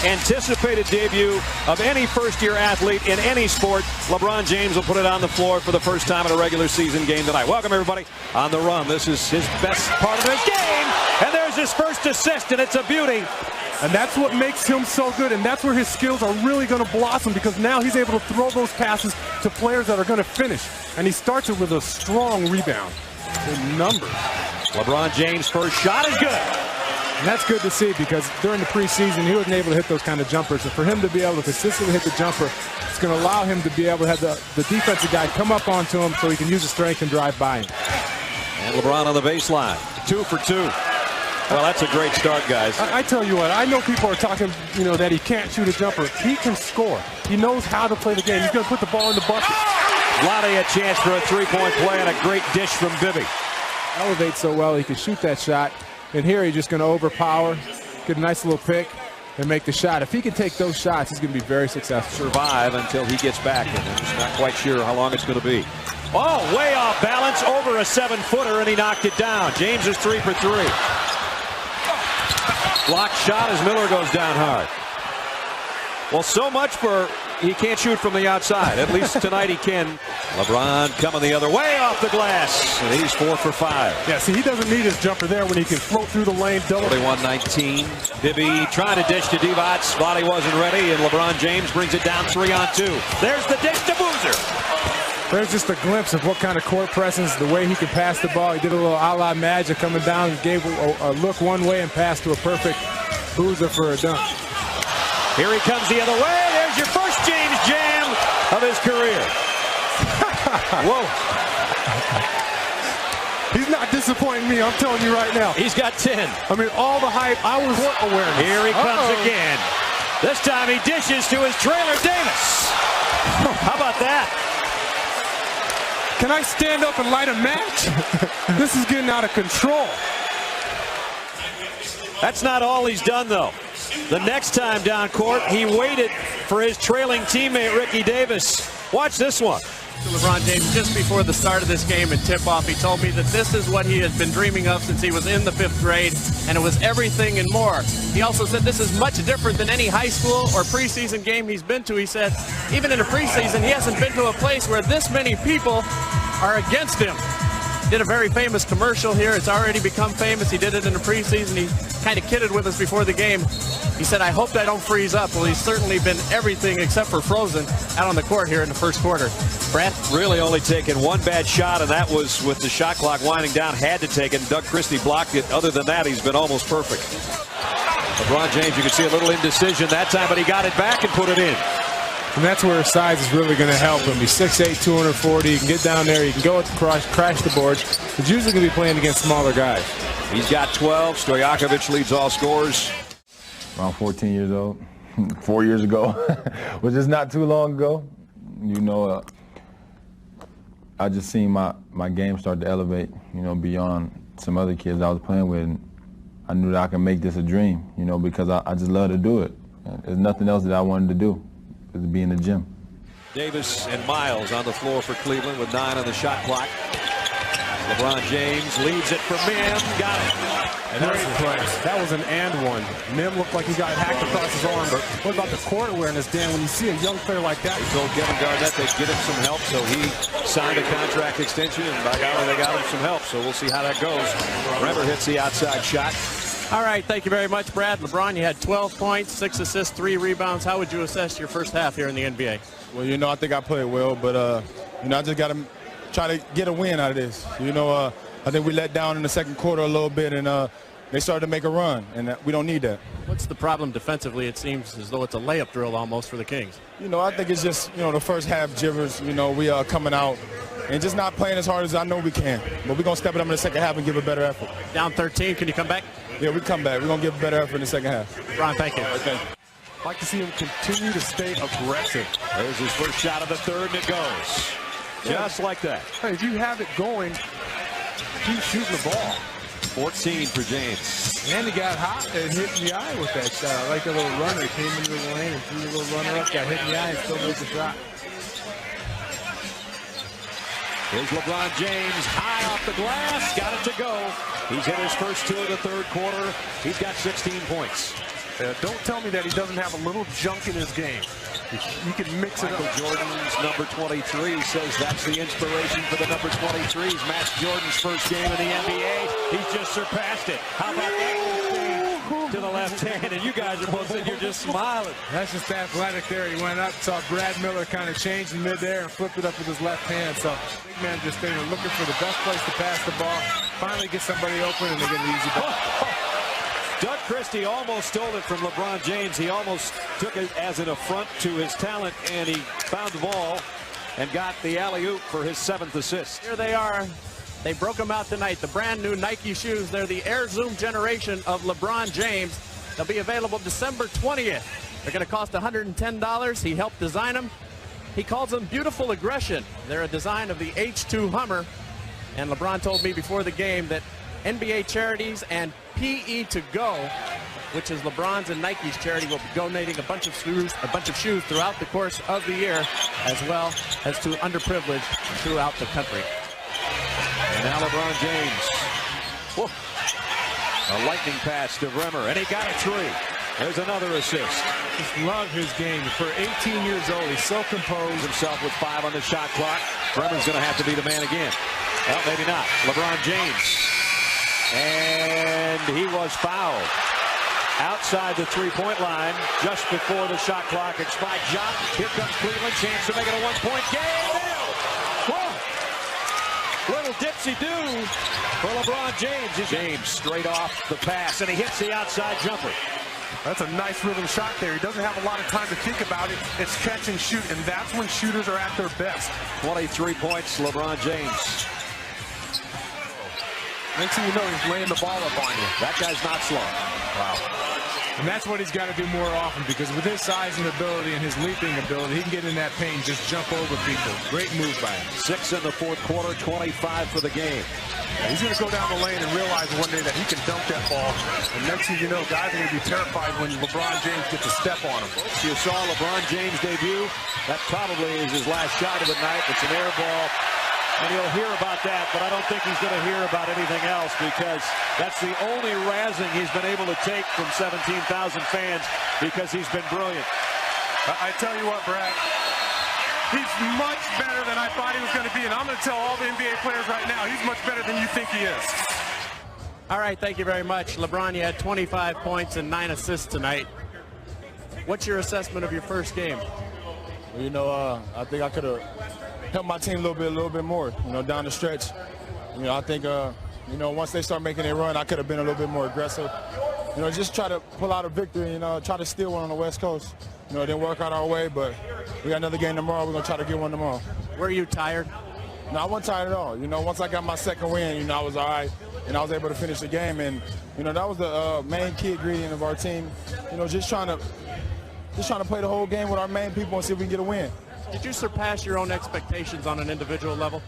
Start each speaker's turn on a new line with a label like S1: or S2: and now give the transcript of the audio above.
S1: anticipated debut of any first-year athlete in any sport. LeBron James will put it on the floor for the first time in a regular season game tonight. Welcome, everybody, on the run. This is his best part of his game, and there's his first assist, and it's a beauty.
S2: And that's what makes him so good, and that's where his skills are really going to blossom, because now he's able to throw those passes to players that are going to finish. And he starts it with a strong rebound. In numbers.
S1: LeBron James' first shot is good.
S2: And that's good to see, because during the preseason, he wasn't able to hit those kind of jumpers. And for him to be able to consistently hit the jumper, it's going to allow him to be able to have the defensive guy come up onto him so he can use his strength and drive by him.
S1: And LeBron on the baseline. 2 for 2. Well, that's a great start, guys.
S2: I tell you what, I know people are talking, that he can't shoot a jumper. He can score. He knows how to play the game. He's going to put the ball in the bucket.
S1: Lottie a chance for a three-point play and a great dish from Bibby.
S2: Elevates so well, he can shoot that shot. And here he's just going to overpower, get a nice little pick, and make the shot. If he can take those shots, he's going to be very successful.
S1: Survive until he gets back, and I'm just not quite sure how long it's going to be. Oh, way off balance, over a 7-footer, and he knocked it down. James is 3 for 3. Blocked shot as Miller goes down hard. Well, so much for he can't shoot from the outside. At least tonight he can. LeBron coming the other way off the glass, and he's 4 for 5.
S2: Yeah, see, he doesn't need his jumper there when he can float through the lane.
S1: 41-19. Bibby trying to dish to Divac. Lottie wasn't ready, and LeBron James brings it down 3-on-2. There's the dish to Boozer.
S2: There's just a glimpse of what kind of court presence, the way he can pass the ball. He did a little a-la Magic coming down and gave a look one way and passed to a perfect Boozer for a dunk.
S1: Here he comes the other way. There's your first James Jam of his career. Whoa.
S2: He's not disappointing me, I'm telling you right now.
S1: He's got 10.
S2: I mean, all the hype, I was awareness.
S1: Here he comes again. This time he dishes to his trailer, Davis. How about that?
S2: Can I stand up and light a match? This is getting out of control.
S1: That's not all he's done, though. The next time down court, he waited for his trailing teammate, Ricky Davis. Watch this one.
S3: LeBron James, just before the start of this game and tip-off, he told me that this is what he has been dreaming of since he was in the 5th grade, and it was everything and more. He also said this is much different than any high school or preseason game he's been to. He said even in a preseason, he hasn't been to a place where this many people are against him. Did a very famous commercial here. It's already become famous. He did it in the preseason. He kind of kidded with us before the game. He said, I hope I don't freeze up. Well, he's certainly been everything except for frozen out on the court here in the first quarter. Brad?
S1: Really only taken one bad shot, and that was with the shot clock winding down. Had to take it, and Doug Christie blocked it. Other than that, he's been almost perfect. LeBron James, you can see a little indecision that time, but he got it back and put it in.
S2: And that's where his size is really going to help him. He's 6'8", 240. He can get down there. He can go at the crash the boards. He's usually going to be playing against smaller guys.
S1: He's got 12. Stojakovic leads all scorers.
S4: Around 14 years old, 4 years ago, which is not too long ago. I just seen my game start to elevate, beyond some other kids I was playing with. And I knew that I could make this a dream, because I just love to do it. There's nothing else that I wanted to do. To be in the gym.
S1: Davis and Miles on the floor for Cleveland with 9 on the shot clock. LeBron James leads it for Mim. Got it.
S2: And that was an and one. Mim looked like he got hacked across his arm, but what about the court awareness, Dan? When you see a young player like that,
S1: he told Kevin Garnett they'd get him some help, so he signed a contract extension, and by golly, they got him some help. So we'll see how that goes. Remember, hits the outside shot.
S3: All right, thank you very much, Brad. LeBron, you had 12 points, 6 assists, 3 rebounds. How would you assess your first half here in the NBA?
S5: Well, I think I played well, but, I just got to try to get a win out of this. I think we let down in the second quarter a little bit, and they started to make a run, and we don't need that.
S3: What's the problem defensively? It seems as though it's a layup drill almost for the Kings.
S5: I think it's just, the first half jitters. We are coming out and just not playing as hard as I know we can. But we're going to step it up in the second half and give a better effort.
S3: Down 13, can you come back?
S5: Yeah, we come back. We're going to give a better effort in the second half.
S3: Ron, thank you.
S5: Okay.
S2: I'd like to see him continue to stay aggressive.
S1: There's his first shot of the third, and it goes. Just like that.
S2: Hey, if you have it going, keep shooting the ball.
S1: 14 for James.
S2: And he got hot and hit in the eye with that shot. I like the little runner. He came into the lane and threw the little runner up, got hit in the eye, and still made the shot.
S1: Here's LeBron James, high off the glass, got it to go. He's hit his first 2 of the third quarter. He's got 16 points.
S6: Don't tell me that he doesn't have a little junk in his game. He can mix it
S1: Michael
S6: up.
S1: Jordan's number 23 says that's the inspiration for the number 23s. Matt Jordan's first game in the NBA. He's just surpassed it. How about that to the left hand? And you guys are both sitting here just smiling.
S2: That's just athletic there. He went up, saw Brad Miller kind of change in midair and flipped it up with his left hand. So big man just staying looking for the best place to pass the ball. Finally get somebody open and they get an easy ball.
S1: Doug Christie almost stole it from LeBron James. He almost took it as an affront to his talent, and he found the ball and got the alley-oop for his 7th assist.
S3: Here they are. They broke them out tonight. The brand new Nike shoes. They're the Air Zoom generation of LeBron James. They'll be available December 20th. They're going to cost $110. He helped design them. He calls them beautiful aggression. They're a design of the H2 Hummer. And LeBron told me before the game that NBA Charities and PE to Go, which is LeBron's and Nike's charity, will be donating a bunch of shoes throughout the course of the year, as well as to underprivileged throughout the country.
S1: And now LeBron James. Whoa. A lightning pass to Bremer, and he got a 3. There's another assist.
S2: Just love his game. For 18 years old, he's so composed.
S1: Himself with 5 on the shot clock. Bremer's going to have to be the man again. Well, maybe not. LeBron James. And he was fouled outside the three-point line just before the shot clock expired. Here comes Cleveland, chance to make it a one-point game. Whoa. Little dipsy-do for LeBron James. James straight off the pass, and he hits the outside jumper.
S6: That's a nice rhythm shot there. He doesn't have a lot of time to think about it. It's catch and shoot, and that's when shooters are at their best.
S1: 23 points, LeBron James.
S6: Next thing you know, he's laying the ball up on you.
S1: That guy's not slow.
S6: Wow.
S2: And that's what he's got to do more often, because with his size and ability and his leaping ability, he can get in that paint and just jump over people. Great move by him.
S1: 6 in the fourth quarter, 25 for the game.
S6: He's going to go down the lane and realize one day that he can dunk that ball. And next thing you know, guys are going to be terrified when LeBron James gets a step on him.
S1: You saw LeBron James debut. That probably is his last shot of the night. It's an air ball. And he'll hear about that, but I don't think he's going to hear about anything else, because that's the only razzing he's been able to take from 17,000 fans, because he's been brilliant.
S6: I tell you what, Brad, he's much better than I thought he was going to be, and I'm going to tell all the NBA players right now, he's much better than you think he is.
S3: All right, thank you very much. LeBron, you had 25 points and 9 assists tonight. What's your assessment of your first game?
S5: Well, you know, I think I could have helped my team a little bit more, you know, down the stretch. You know, I think, you know, once they start making a run, I could have been a little bit more aggressive. You know, just try to pull out a victory, you know, try to steal one on the West Coast. You know, it didn't work out our way, but we got another game tomorrow. We're going to try to get one tomorrow.
S3: Were you tired?
S5: No, I wasn't tired at all. You know, once I got my second win, you know, I was all right, and I was able to finish the game. And, you know, that was the main key ingredient of our team. You know, just trying to play the whole game with our main people and see if we can get a win.
S3: Did you surpass your own expectations on an individual level?